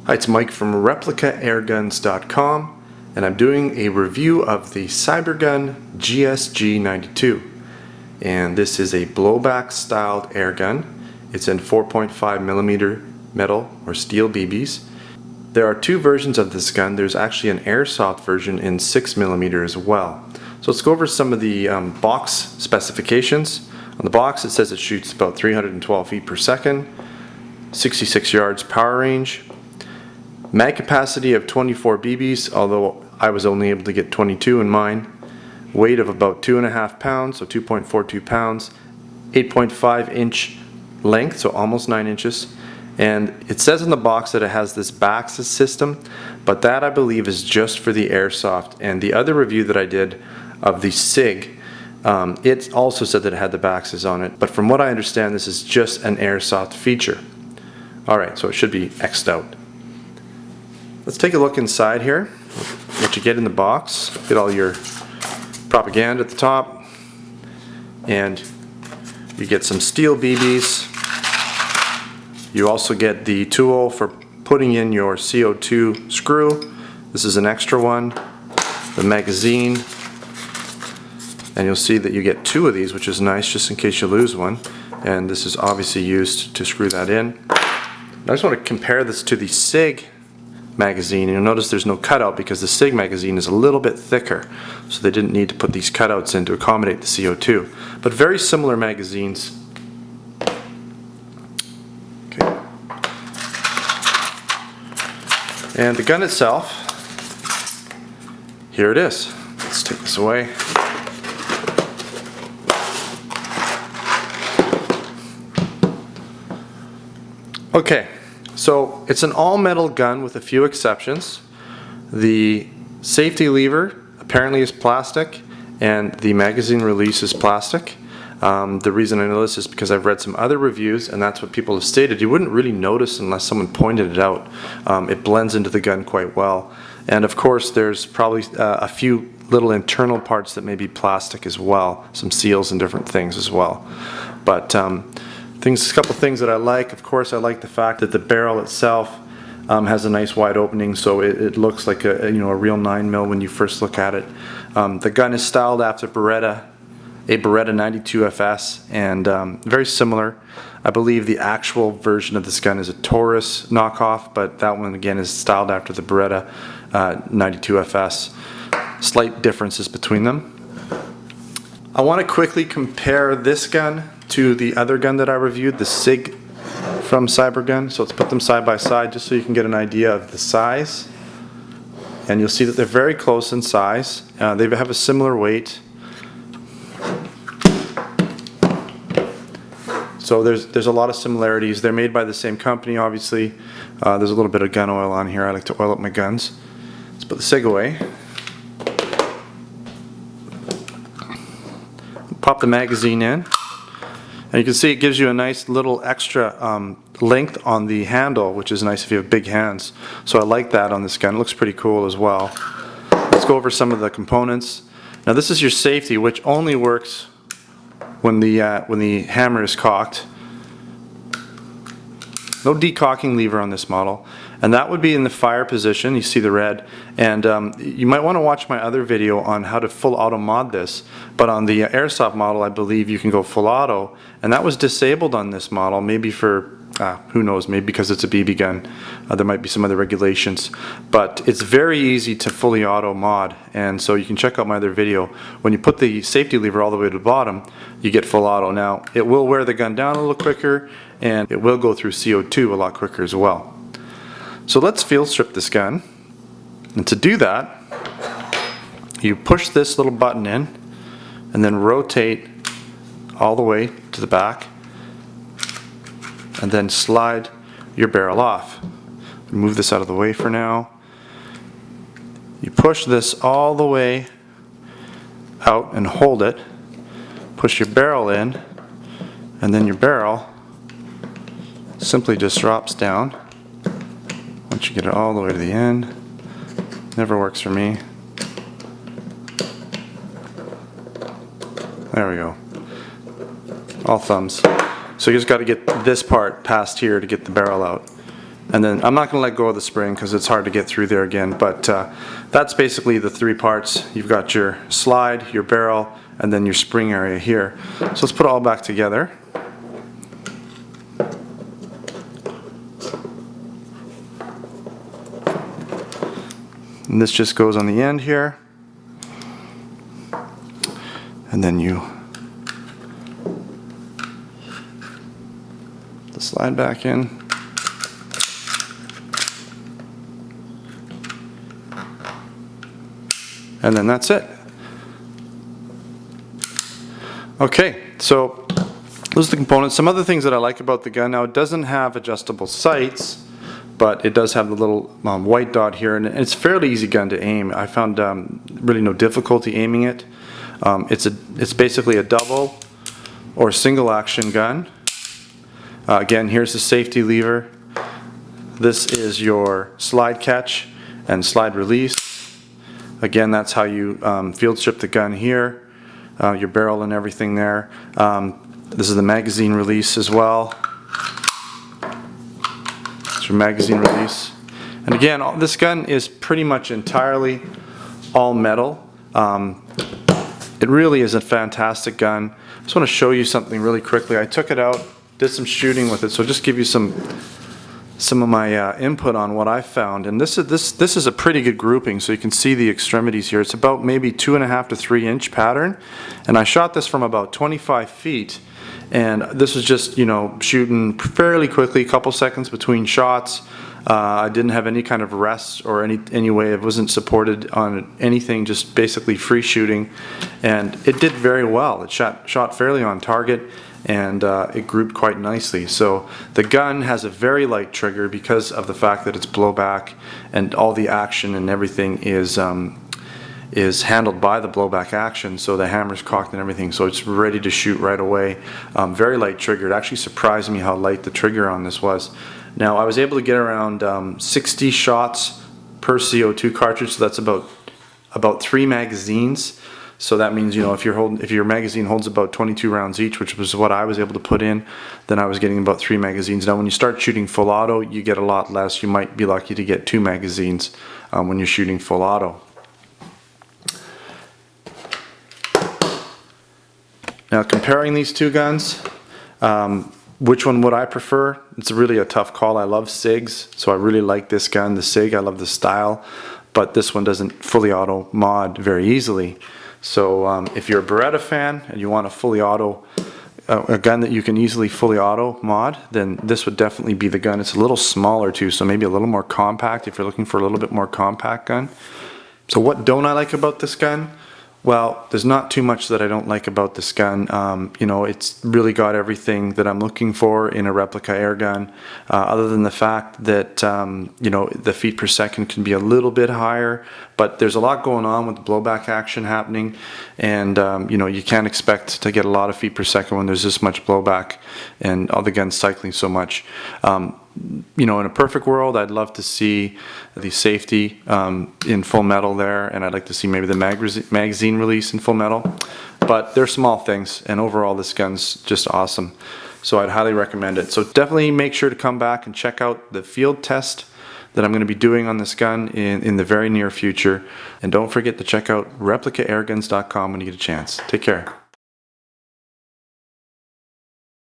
Hi, it's Mike from ReplicaAirguns.com, and I'm doing a review of the Cybergun GSG 92. And this is a blowback styled airgun. It's in 4.5mm metal or steel BBs. There are two versions of this gun. There's actually an airsoft version in 6mm as well. So let's go over some of the box specifications. On the box it says it shoots about 312 feet per second, 66 yards power range, mag capacity of 24 BBs, although I was only able to get 22 in mine, weight of about 2.5 pounds, so 2.42 pounds, 8.5 inch length, so almost 9 inches, and it says in the box that it has this back system, but that I believe is just for the airsoft. And the other review that I did of the SIG, it also said that it had the backs on it, but from what I understand this is just an airsoft feature. Alright, so it should be X'd out. Let's take a look inside here, what you get in the box. Get all your propaganda at the top, and you get some steel BBs. You also get the tool for putting in your CO2 screw. This is an extra one. The magazine, and you'll see that you get two of these, which is nice just in case you lose one, and this is obviously used to screw that in. I just want to compare this to the SIG magazine, and you'll notice there's no cutout because the SIG magazine is a little bit thicker, so they didn't need to put these cutouts in to accommodate the CO2, but very similar magazines. Okay. And the gun itself, here it is. Let's take this away. Okay, so it's an all-metal gun with a few exceptions. The safety lever apparently is plastic, and the magazine release is plastic. The reason I know this is because I've read some other reviews, and that's what people have stated. You wouldn't really notice unless someone pointed it out. It blends into the gun quite well. And of course there's probably a few little internal parts that may be plastic as well, some seals and different things as well. But a couple things that I like. Of course, I like the fact that the barrel itself has a nice wide opening, so it looks like a real 9mm when you first look at it. The gun is styled after a Beretta 92 FS, and very similar. I believe the actual version of this gun is a Taurus knockoff, but that one again is styled after the Beretta 92 FS. Slight differences between them. I want to quickly compare this gun to the other gun that I reviewed, the SIG from Cybergun. So let's put them side by side just so you can get an idea of the size. And you'll see that they're very close in size. They have a similar weight. So there's a lot of similarities. They're made by the same company, obviously. There's a little bit of gun oil on here. I like to oil up my guns. Let's put the SIG away. Pop the magazine in. And you can see it gives you a nice little extra length on the handle, which is nice if you have big hands. So I like that on this gun. It looks pretty cool as well. Let's go over some of the components. Now this is your safety, which only works when the hammer is cocked. No decocking lever on this model, and that would be in the fire position. You see the red, and you might want to watch my other video on how to full auto mod this, but on the airsoft model I believe you can go full auto, and that was disabled on this model, maybe for who knows, maybe because it's a BB gun. There might be some other regulations, but it's very easy to fully auto mod, and so you can check out my other video. When you put the safety lever all the way to the bottom, you get full auto. Now it will wear the gun down a little quicker, and it will go through CO2 a lot quicker as well. So let's field strip this gun, and to do that you push this little button in and then rotate all the way to the back, and then slide your barrel off. Move this out of the way for now. You push this all the way out and hold it, push your barrel in, and then your barrel simply just drops down once you get it all the way to the end. Never works for me. There we go. All thumbs. So you just got to get this part past here to get the barrel out. And then I'm not going to let go of the spring because it's hard to get through there again, but that's basically the three parts. You've got your slide, your barrel, and then your spring area here. So let's put it all back together. And this just goes on the end here. And then you the slide back in. And then that's it. Okay, so those are the components. Some other things that I like about the gun. Now, it doesn't have adjustable sights, but it does have the little white dot here, and it's a fairly easy gun to aim. I found really no difficulty aiming it. It's basically a double or single action gun. Again, here's the safety lever. This is your slide catch and slide release. Again, that's how you field strip the gun here, your barrel and everything there. This is the magazine release as well. It's your magazine release. And again, this gun is pretty much entirely all metal. It really is a fantastic gun. I just want to show you something really quickly. I took it out, did some shooting with it, so just give you some of my input on what I found. And this is a pretty good grouping, so you can see the extremities here. It's about maybe 2.5 to 3 inch pattern, and I shot this from about 25 feet. And this was just, you know, shooting fairly quickly, a couple seconds between shots. I didn't have any kind of rest or any way. It wasn't supported on anything, just basically free shooting, and it did very well. It shot fairly on target, and it grouped quite nicely. So the gun has a very light trigger because of the fact that it's blowback, and all the action and everything is handled by the blowback action, so the hammer's cocked and everything, so it's ready to shoot right away. Very light trigger. It actually surprised me how light the trigger on this was. Now, I was able to get around 60 shots per CO2 cartridge, so that's about 3 magazines. So that means, you know, if your magazine holds about 22 rounds each, which was what I was able to put in, then I was getting about 3 magazines. Now, when you start shooting full auto, you get a lot less. You might be lucky to get 2 magazines when you're shooting full auto. Now, comparing these two guns, which one would I prefer? It's really a tough call. I love SIGs, so I really like this gun, the SIG. I love the style, but this one doesn't fully auto mod very easily. So if you're a Beretta fan and you want a fully auto, a gun that you can easily fully auto mod, then this would definitely be the gun. It's a little smaller too, so maybe a little more compact if you're looking for a little bit more compact gun. So what don't I like about this gun? Well, there's not too much that I don't like about this gun. You know, it's really got everything that I'm looking for in a replica air gun, other than the fact that, you know, the feet per second can be a little bit higher, but there's a lot going on with the blowback action happening, and, you know, you can't expect to get a lot of feet per second when there's this much blowback and all the guns cycling so much. You know, in a perfect world, I'd love to see the safety in full metal there, and I'd like to see maybe the magazine release in full metal. But they're small things, and overall this gun's just awesome. So I'd highly recommend it. So definitely make sure to come back and check out the field test that I'm going to be doing on this gun in the very near future. And don't forget to check out replicaAirguns.com when you get a chance. Take care.